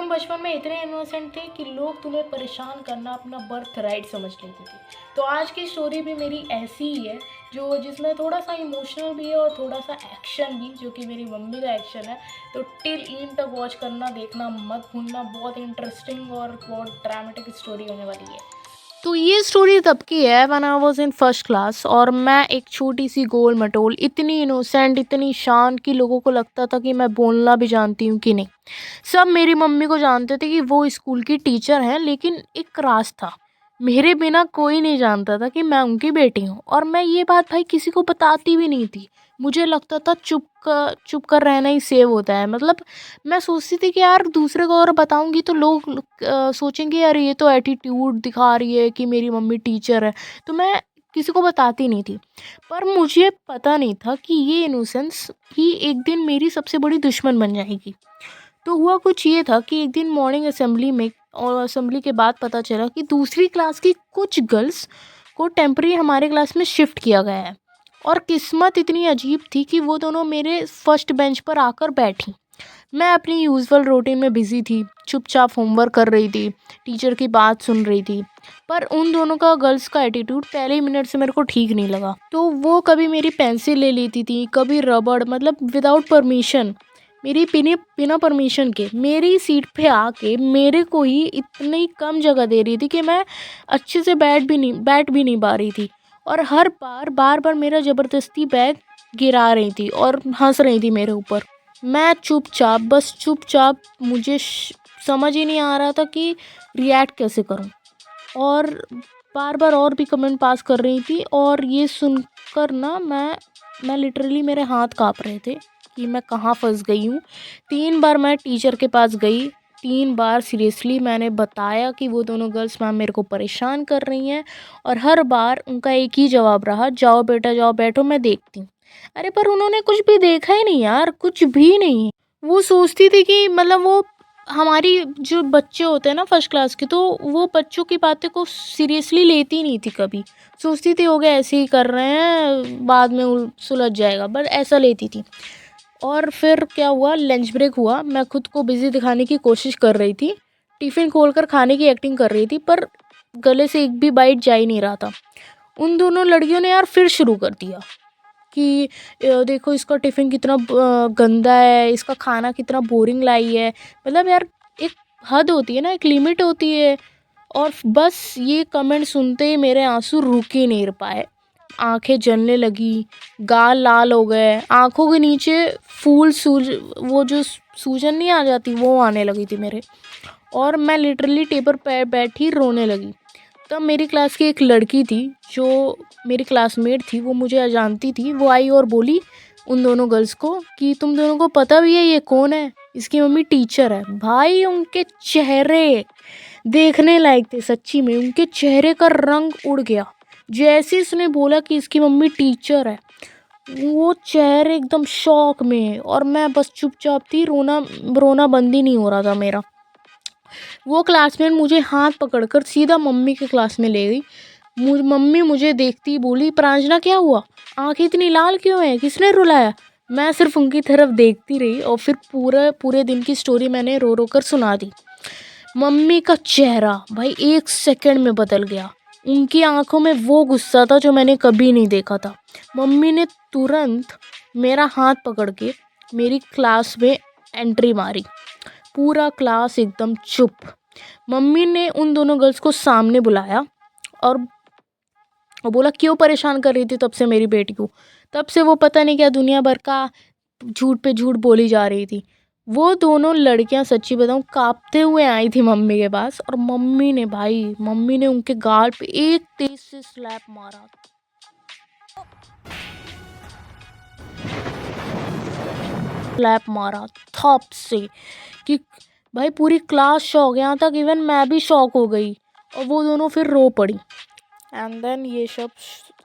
तुम बचपन में इतने इनोसेंट थे कि लोग तुम्हें परेशान करना अपना बर्थ राइट समझ लेते थे। तो आज की स्टोरी भी मेरी ऐसी ही है, जो जिसमें थोड़ा सा इमोशनल भी है और थोड़ा सा एक्शन भी, जो कि मेरी मम्मी का एक्शन है। तो टिल एंड तक वॉच करना, देखना मत भूलना। बहुत इंटरेस्टिंग और बहुत ड्रामेटिक स्टोरी होने वाली है। तो ये स्टोरी तब की है when I was in first class, और मैं एक छोटी सी गोल मटोल, इतनी इनोसेंट, इतनी शांत कि लोगों को लगता था कि मैं बोलना भी जानती हूँ कि नहीं। सब मेरी मम्मी को जानते थे कि वो स्कूल की टीचर हैं, लेकिन एक राज था, मेरे बिना कोई नहीं जानता था कि मैं उनकी बेटी हूँ। और मैं ये बात भाई किसी को बताती भी नहीं थी। मुझे लगता था चुप कर रहना ही सेव होता है। मतलब मैं सोचती थी कि यार दूसरे को और बताऊंगी तो लोग सोचेंगे यार ये तो एटीट्यूड दिखा रही है कि मेरी मम्मी टीचर है। तो मैं किसी को बताती नहीं थी। पर मुझे पता नहीं था कि ये इनोसेंस ही एक दिन मेरी सबसे बड़ी दुश्मन बन जाएगी। तो हुआ कुछ ये था कि एक दिन मॉर्निंग असेंबली में, और असेंबली के बाद पता चला कि दूसरी क्लास की कुछ गर्ल्स को टेम्पररी हमारे क्लास में शिफ्ट किया गया है। और किस्मत इतनी अजीब थी कि वो दोनों मेरे फर्स्ट बेंच पर आकर बैठी। मैं अपनी यूजुअल रूटीन में बिजी थी, चुपचाप होमवर्क कर रही थी, टीचर की बात सुन रही थी। पर उन दोनों का, गर्ल्स का एटीट्यूड पहले ही मिनट से मेरे को ठीक नहीं लगा। तो वो कभी मेरी पेंसिल ले लेती थी, कभी रबड़, मतलब विदाउट परमिशन, मेरी बिना बिना परमिशन के मेरी सीट पे आके मेरे को ही इतनी कम जगह दे रही थी कि मैं अच्छे से बैठ भी नहीं पा रही थी। और हर बार मेरा ज़बरदस्ती बैग गिरा रही थी और हंस रही थी मेरे ऊपर। मैं चुपचाप, बस चुपचाप, मुझे समझ ही नहीं आ रहा था कि रिएक्ट कैसे करूं। और बार और भी कमेंट पास कर रही थी, और ये सुनकर ना मैं लिटरली, मेरे हाथ काँप रहे थे कि मैं कहाँ फंस गई हूँ। 3 बार मैं टीचर के पास गई, 3 बार सीरियसली मैंने बताया कि वो दोनों गर्ल्स मैम मेरे को परेशान कर रही हैं। और हर बार उनका एक ही जवाब रहा, जाओ बेटा जाओ, बैठो, मैं देखती हूँ। अरे पर उन्होंने कुछ भी देखा ही नहीं यार, कुछ भी नहीं। वो सोचती थी कि मतलब वो हमारी, जो बच्चे होते हैं ना फर्स्ट क्लास के, तो वो बच्चों की बातें को सीरियसली लेती नहीं थी कभी। सोचती थी हो गया, ऐसे ही कर रहे हैं, बाद में सुलझ जाएगा, बस ऐसा लेती थी। और फिर क्या हुआ, लंच ब्रेक हुआ, मैं खुद को बिजी दिखाने की कोशिश कर रही थी, टिफ़िन खोलकर खाने की एक्टिंग कर रही थी, पर गले से एक भी बाइट जा ही नहीं रहा था। उन दोनों लड़कियों ने यार फिर शुरू कर दिया कि देखो इसका टिफ़िन कितना गंदा है, इसका खाना कितना बोरिंग लाई है। मतलब यार, एक हद होती है ना, एक लिमिट होती है। और बस ये कमेंट सुनते ही मेरे आंसू रुक ही नहीं पाए, आंखें जलने लगी, गाल लाल हो गए, आंखों के नीचे फूल सूज वो जो सूजन नहीं आ जाती, वो आने लगी थी मेरे। और मैं लिटरली टेबल पर बैठी रोने लगी। तब मेरी क्लास की एक लड़की थी, जो मेरी क्लासमेट थी, वो मुझे जानती थी। वो आई और बोली उन दोनों गर्ल्स को कि तुम दोनों को पता भी है ये कौन है, इसकी मम्मी टीचर है। भाई उनके चेहरे देखने लायक थे, सच्ची में उनके चेहरे का रंग उड़ गया जैसे ही उसने बोला कि इसकी मम्मी टीचर है। वो चेहरे एकदम शॉक में, और मैं बस चुपचाप थी, रोना रोना बंद ही नहीं हो रहा था मेरा। वो क्लासमेट मुझे हाथ पकड़कर सीधा मम्मी के क्लास में ले गई। मम्मी मुझे देखती बोली, प्रांजना क्या हुआ, आंखें इतनी लाल क्यों है, किसने रुलाया। मैं सिर्फ उनकी तरफ देखती रही, और फिर पूरे पूरे दिन की स्टोरी मैंने रो रो कर सुना दी। मम्मी का चेहरा भाई 1 सेकंड में बदल गया। उनकी आंखों में वो गुस्सा था जो मैंने कभी नहीं देखा था। मम्मी ने तुरंत मेरा हाथ पकड़ के मेरी क्लास में एंट्री मारी। पूरा क्लास एकदम चुप। मम्मी ने उन दोनों गर्ल्स को सामने बुलाया, और बोला क्यों परेशान कर रही थी तब से मेरी बेटी को। तब से वो पता नहीं क्या दुनिया भर का झूठ पे झूठ बोली जा रही थी। वो दोनों लड़कियां, सच्ची बताऊं, कांपते हुए आई थी मम्मी के पास, और मम्मी ने उनके गाल पे एक तेज से स्लैप मारा थप से, कि भाई पूरी क्लास शॉक, यहाँ तक इवन मैं भी शॉक हो गई। और वो दोनों फिर रो पड़ी। एंड देन ये सब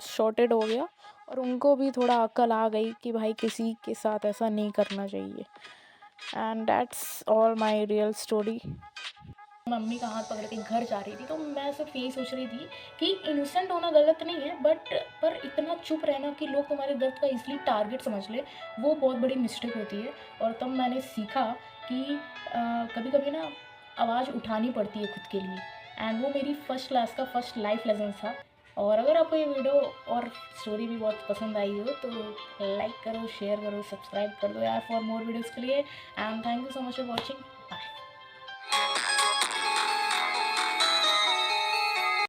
शॉर्टेड हो गया, और उनको भी थोड़ा अक्ल आ गई कि भाई किसी के साथ ऐसा नहीं करना चाहिए। And that's all my real story. Mummy का हाथ पकड़ के घर जा रही थी, तो मैं सिर्फ यही सोच रही थी कि इनोसेंट होना गलत नहीं है, बट पर इतना चुप रहना कि लोग तुम्हारे दर्द का इसलिए टारगेट समझ ले, वो बहुत बड़ी मिस्टेक होती है। और तब मैंने सीखा कि कभी कभी ना आवाज़ उठानी पड़ती है खुद के लिए। एंड वो मेरी फर्स्ट क्लास का फर्स्ट लाइफ लेसन था। और अगर आपको ये वीडियो और स्टोरी भी बहुत पसंद आई हो तो लाइक करो, शेयर करो, सब्सक्राइब कर दो यार फॉर मोर वीडियोज़ के लिए। And thank you so much for watching.